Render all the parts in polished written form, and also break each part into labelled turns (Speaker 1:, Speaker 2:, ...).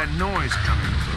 Speaker 1: that noise coming from?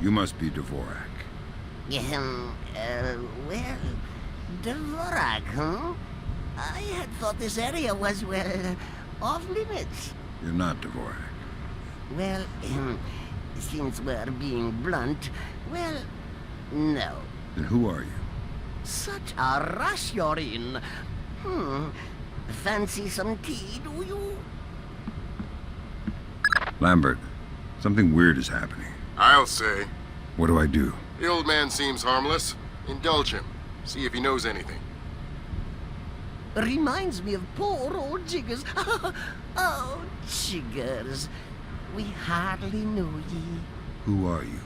Speaker 2: You must be Dvorak.
Speaker 3: Well, Dvorak, huh? I had thought this area was, well, off limits.
Speaker 2: You're not Dvorak.
Speaker 3: Well, since we're being blunt, well, no.
Speaker 2: Then who are you?
Speaker 3: Such a rush you're in. Fancy some tea, do you?
Speaker 2: Lambert, something weird is happening.
Speaker 4: I'll say.
Speaker 2: What do I do?
Speaker 4: The old man seems harmless. Indulge him. See if he knows anything.
Speaker 3: Reminds me of poor old Jiggers. Oh, Jiggers. We hardly knew ye.
Speaker 2: Who are you?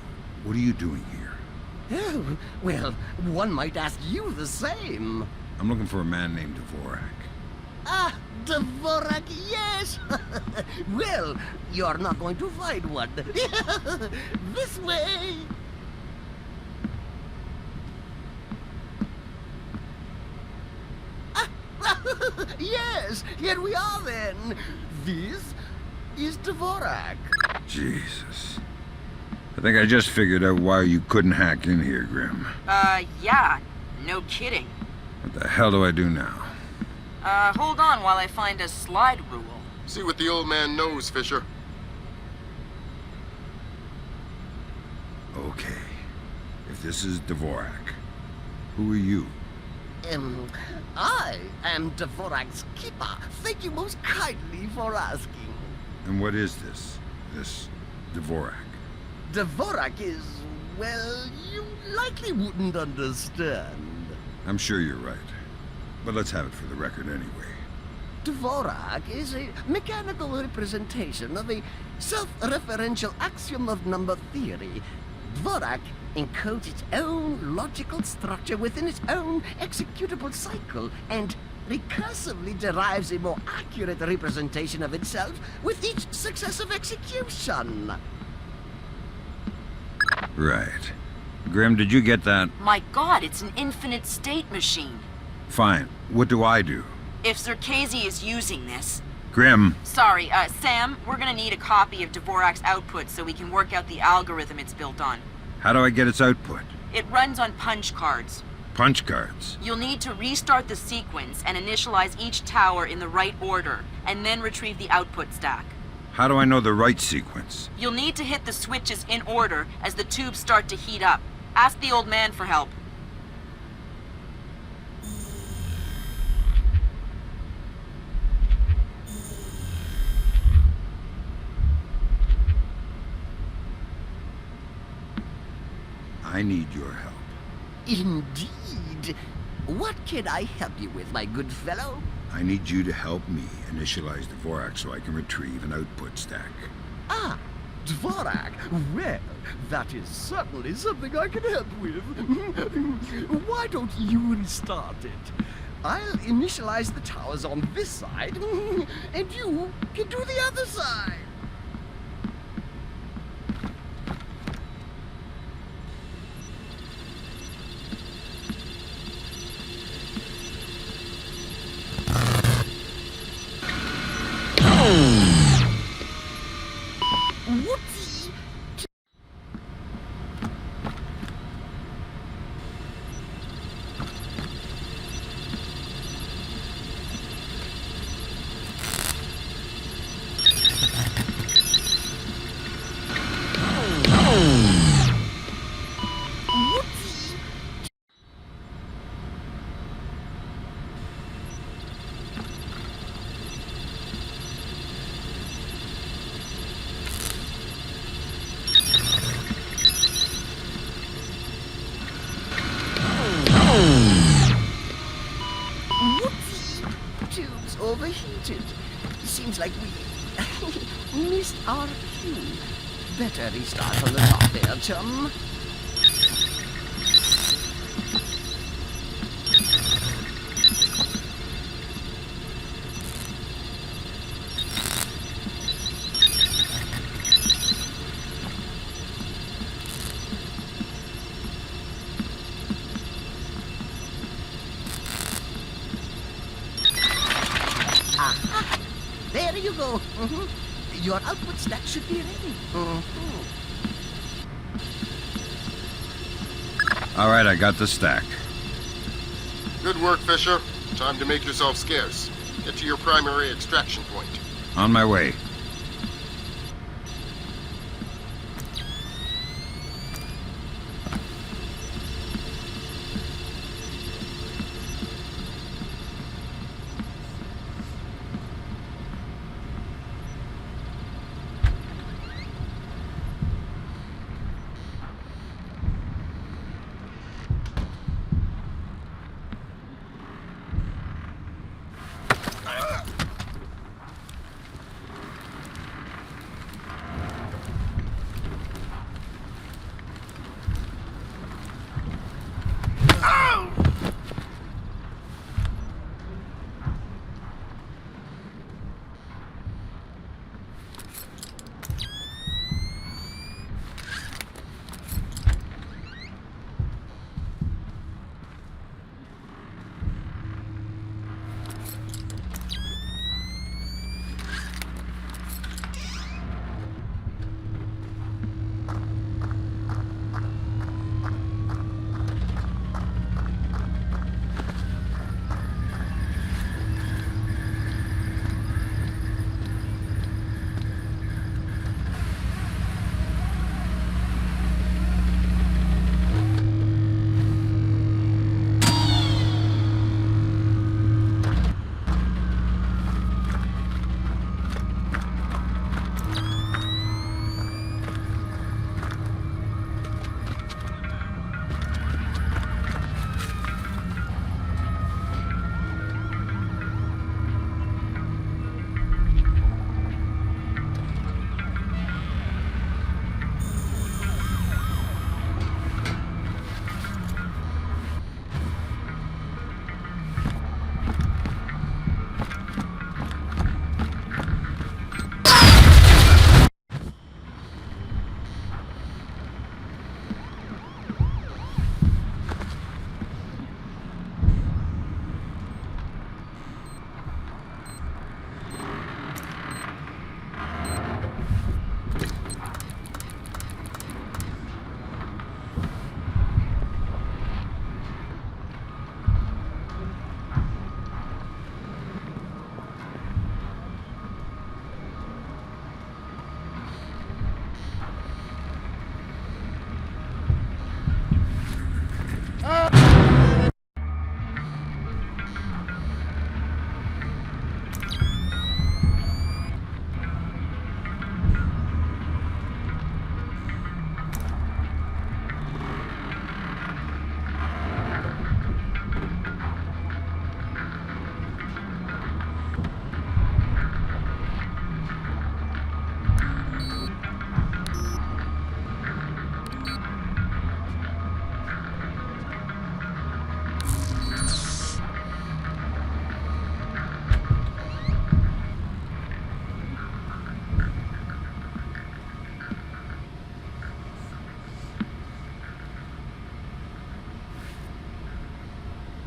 Speaker 2: What are you doing here?
Speaker 3: Oh, well, one might ask you the same.
Speaker 2: I'm looking for a man named Dvorak.
Speaker 3: Ah, Dvorak, yes! Well, you're not going to find one. This way! Yes, here we are then. This is Dvorak.
Speaker 2: Jesus. I think I just figured out why you couldn't hack in here, Grim.
Speaker 5: Yeah. No kidding.
Speaker 2: What the hell do I do now?
Speaker 5: Hold on while I find a slide rule.
Speaker 4: See what the old man knows, Fisher.
Speaker 2: Okay. If this is Dvorak, who are you?
Speaker 3: I am Dvorak's keeper. Thank you most kindly for asking.
Speaker 2: And what is this Dvorak?
Speaker 3: Dvorak is, well, you likely wouldn't understand.
Speaker 2: I'm sure you're right. But let's have it for the record anyway.
Speaker 3: Dvorak is a mechanical representation of a self-referential axiom of number theory. Dvorak encodes its own logical structure within its own executable cycle, and recursively derives a more accurate representation of itself with each successive execution.
Speaker 2: Right. Grim, did you get that?
Speaker 5: My god, it's an infinite state machine.
Speaker 2: Fine. What do I do?
Speaker 5: If Circazi is using this...
Speaker 2: Grim!
Speaker 5: Sorry, Sam, we're gonna need a copy of Dvorak's output so we can work out the algorithm it's built on.
Speaker 2: How do I get its output?
Speaker 5: It runs on punch cards.
Speaker 2: Punch cards?
Speaker 5: You'll need to restart the sequence and initialize each tower in the right order, and then retrieve the output stack.
Speaker 2: How do I know the right sequence?
Speaker 5: You'll need to hit the switches in order as the tubes start to heat up. Ask the old man for help.
Speaker 2: I need your help.
Speaker 3: Indeed. What can I help you with, my good fellow?
Speaker 2: I need you to help me initialize the Dvorak so I can retrieve an output stack.
Speaker 3: Ah, Dvorak. Well, that is certainly something I can help with. Why don't you restart it? I'll initialize the towers on this side, and you can do the other side. Whoopsie! Whoopsie! Whoopsie! Tube's overheated. Seems like we missed our cue. Better restart on the top there, chum. Aha! There you go. Your output stack should be ready.
Speaker 2: All right, I got the stack.
Speaker 4: Good work, Fisher. Time to make yourself scarce. Get to your primary extraction point.
Speaker 2: On my way.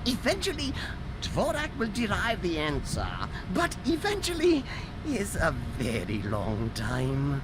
Speaker 3: Eventually, Dvorak will derive the answer, but eventually is a very long time.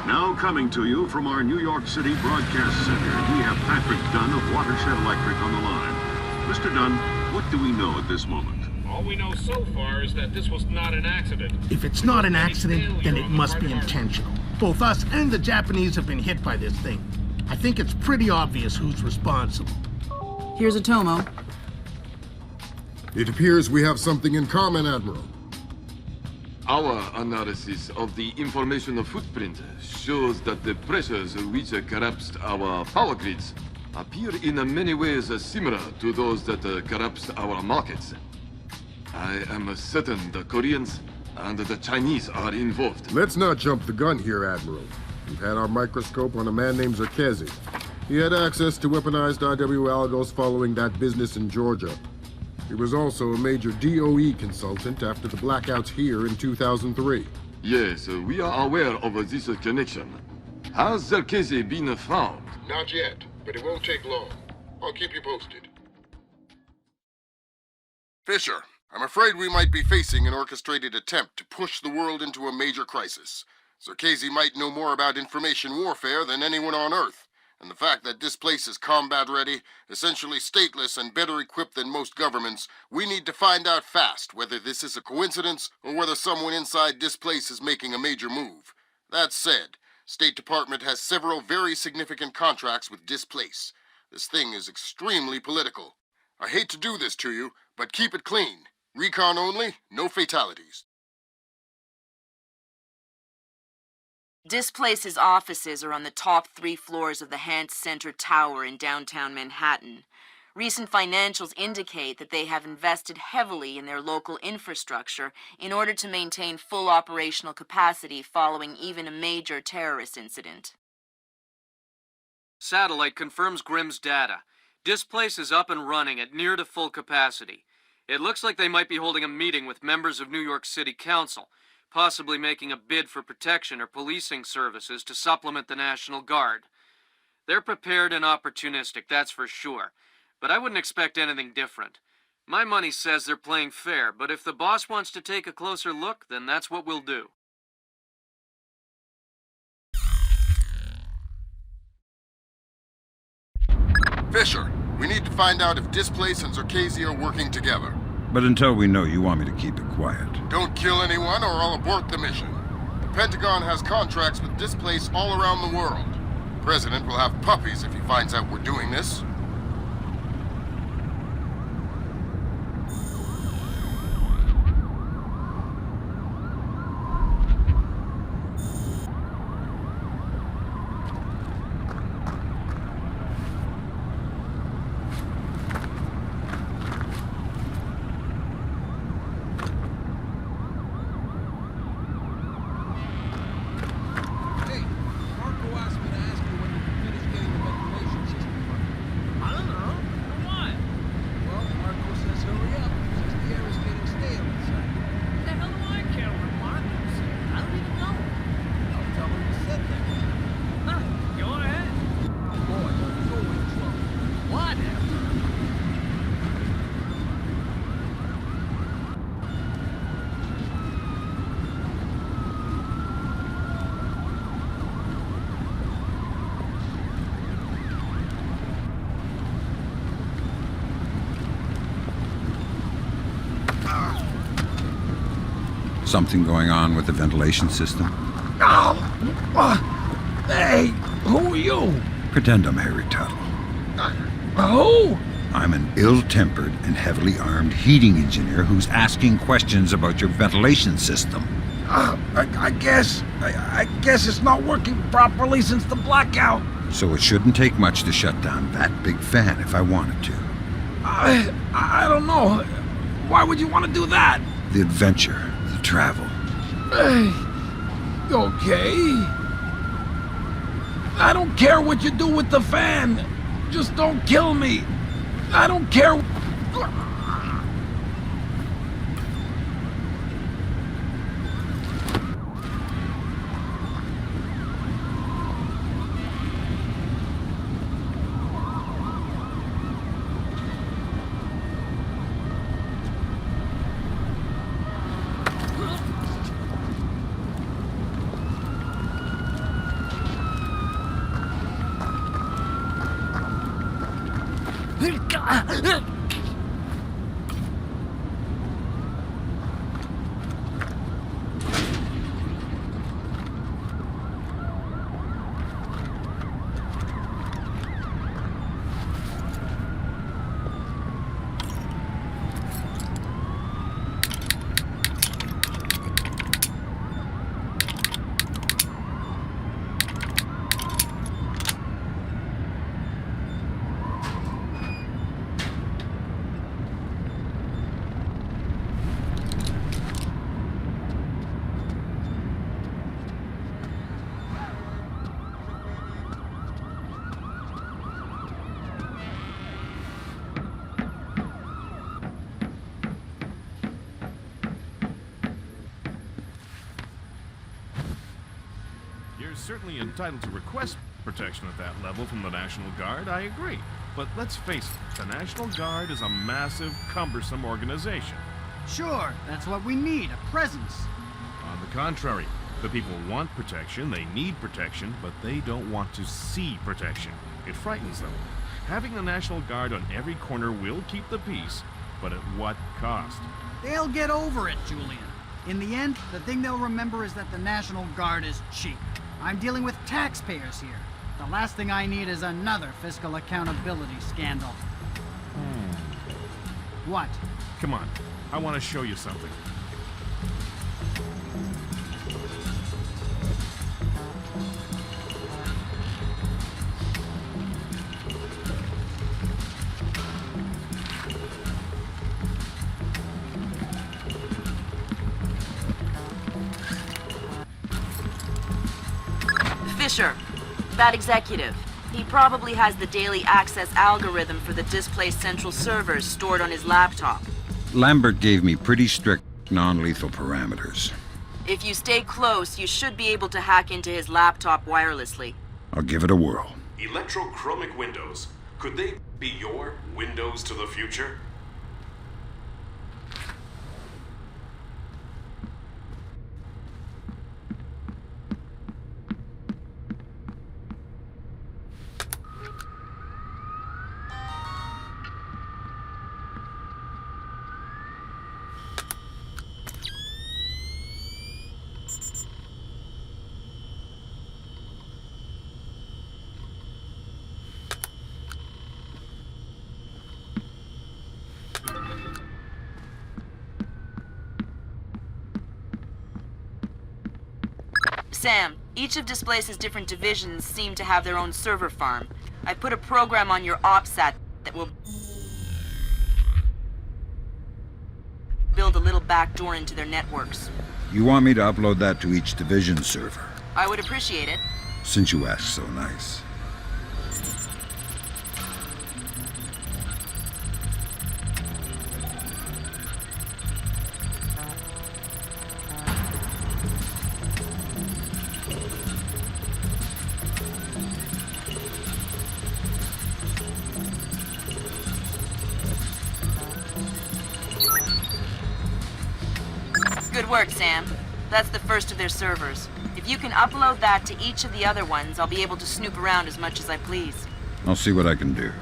Speaker 1: Now coming to you from our New York City broadcast center, we have Patrick Dunn of Watershed Electric on the line. Mr. Dunn, what do we know at this moment?
Speaker 6: All we know so far is that this was not an accident.
Speaker 7: If it's not an accident, then it must be intentional. Both us and the Japanese have been hit by this thing. I think it's pretty obvious who's responsible.
Speaker 8: Here's a Tomo.
Speaker 4: It appears we have something in common, Admiral.
Speaker 9: Our analysis of the information footprint shows that the pressures which collapsed our power grids appear in many ways similar to those that collapsed our markets. I am certain the Koreans and the Chinese are involved.
Speaker 4: Let's not jump the gun here, Admiral. We've had our microscope on a man named Zerkezi. He had access to weaponized IW algos following that business in Georgia. He was also a major DOE consultant after the blackouts here in 2003.
Speaker 9: Yes, we are aware of this connection. Has Zerkezi been found?
Speaker 4: Not yet, but it won't take long. I'll keep you posted. Fisher, I'm afraid we might be facing an orchestrated attempt to push the world into a major crisis. Zerkezi might know more about information warfare than anyone on Earth. And the fact that this place is combat-ready, essentially stateless and better equipped than most governments, we need to find out fast whether this is a coincidence or whether someone inside this place is making a major move. That said, State Department has several very significant contracts with this place. This thing is extremely political. I hate to do this to you, but keep it clean. Recon only, no fatalities.
Speaker 5: Displace's offices are on the top 3 floors of the Hans Center Tower in downtown Manhattan. Recent financials indicate that they have invested heavily in their local infrastructure in order to maintain full operational capacity following even a major terrorist incident.
Speaker 10: Satellite confirms Grimm's data. Displace is up and running at near to full capacity. It looks like they might be holding a meeting with members of New York City Council, possibly making a bid for protection or policing services to supplement the National Guard. They're prepared and opportunistic, that's for sure, but I wouldn't expect anything different. My money says they're playing fair, but if the boss wants to take a closer look, then that's what we'll do.
Speaker 4: Fisher, we need to find out if Displace and Zerkasi are working together.
Speaker 2: But until we know, you want me to keep it quiet.
Speaker 4: Don't kill anyone or I'll abort the mission. The Pentagon has contracts with Displace all around the world. The President will have puppies if he finds out we're doing this.
Speaker 2: Something going on with the ventilation system?
Speaker 11: Hey, who are you?
Speaker 2: Pretend I'm Harry Tuttle.
Speaker 11: Who?
Speaker 2: I'm an ill-tempered and heavily armed heating engineer who's asking questions about your ventilation system.
Speaker 11: I guess it's not working properly since the blackout.
Speaker 2: So it shouldn't take much to shut down that big fan if I wanted to.
Speaker 11: I don't know. Why would you want to do that?
Speaker 2: The adventure, the travel.
Speaker 11: Okay. I don't care what you do with the fan. Just don't kill me. I don't care.
Speaker 6: You're certainly entitled to request protection at that level from the National Guard, I agree. But let's face it, the National Guard is a massive, cumbersome organization.
Speaker 12: Sure, that's what we need, a presence.
Speaker 6: On the contrary, the people want protection, they need protection, but they don't want to see protection. It frightens them. Having the National Guard on every corner will keep the peace, but at what cost?
Speaker 12: They'll get over it, Julian. In the end, the thing they'll remember is that the National Guard is cheap. I'm dealing with taxpayers here. The last thing I need is another fiscal accountability scandal. What?
Speaker 6: Come on, I want to show you something.
Speaker 5: Fisher, that executive. He probably has the daily access algorithm for the displaced central servers stored on his laptop.
Speaker 2: Lambert gave me pretty strict non-lethal parameters.
Speaker 5: If you stay close, you should be able to hack into his laptop wirelessly.
Speaker 2: I'll give it a whirl.
Speaker 13: Electrochromic windows. Could they be your windows to the future?
Speaker 5: Sam, each of Displace's different divisions seem to have their own server farm. I put a program on your OPSAT that will build a little backdoor into their networks.
Speaker 2: You want me to upload that to each division server?
Speaker 5: I would appreciate it.
Speaker 2: Since you asked so nice.
Speaker 5: Good work, Sam. That's the first of their servers. If you can upload that to each of the other ones, I'll be able to snoop around as much as I please.
Speaker 2: I'll see what I can do.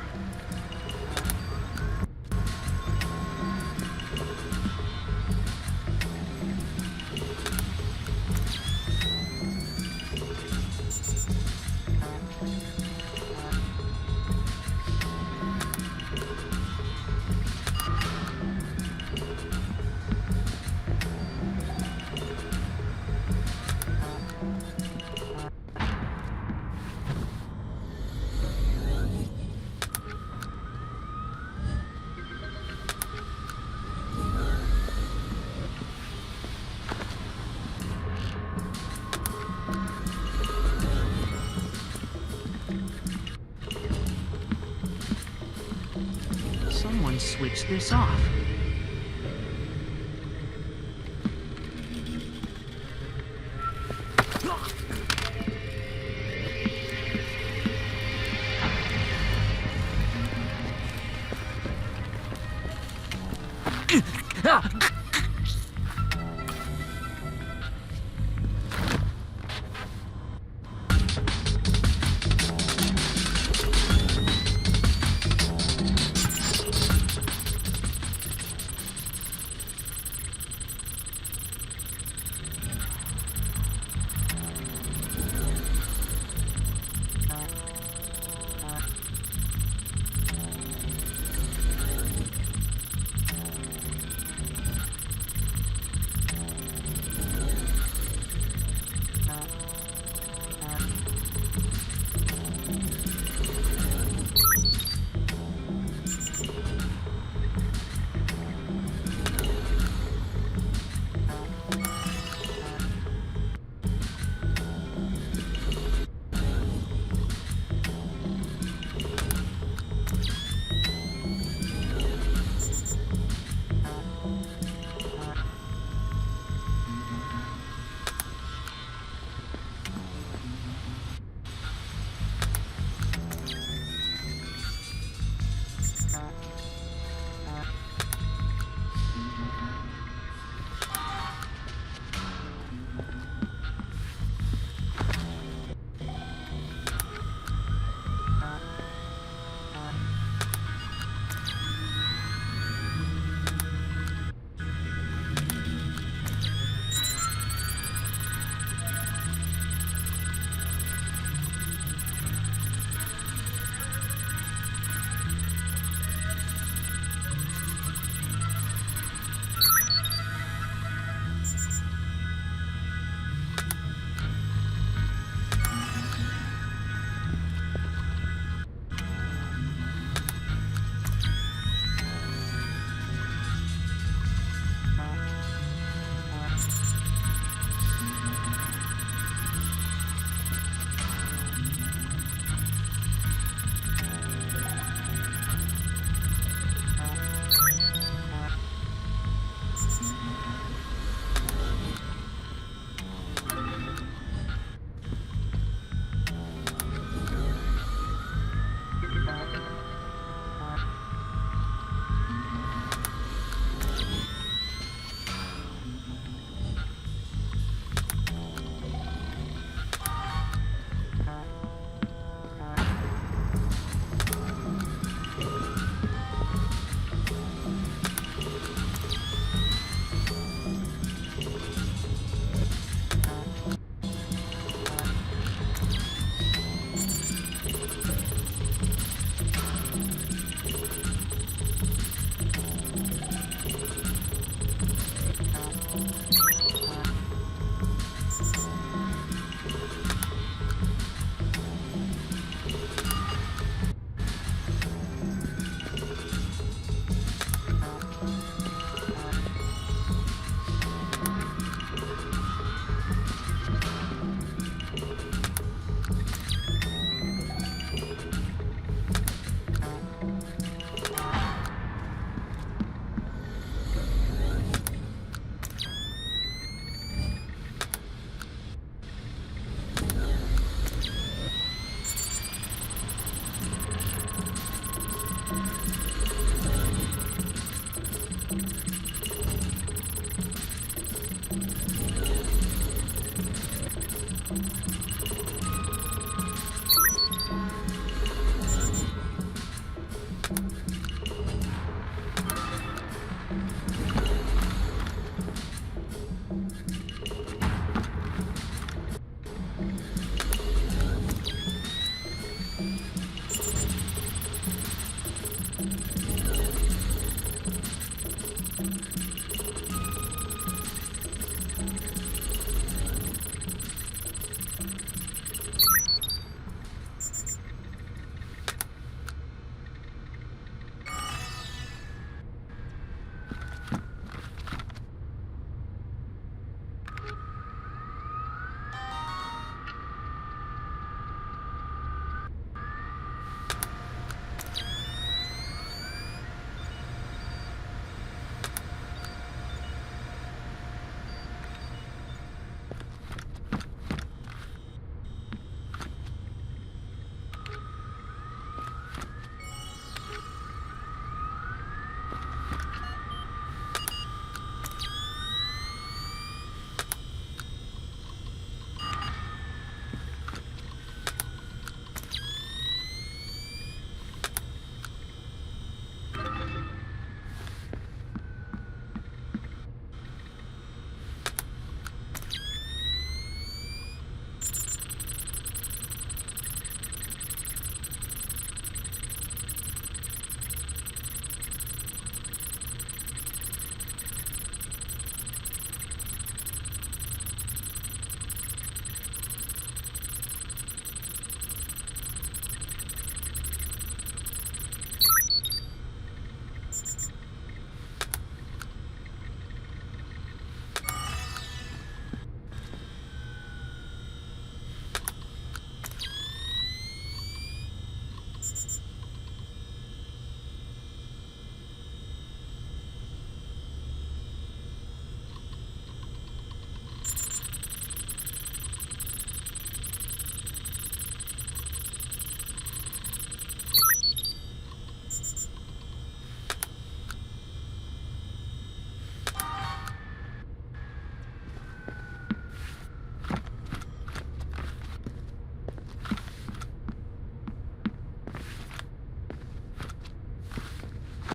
Speaker 14: Someone switched this off.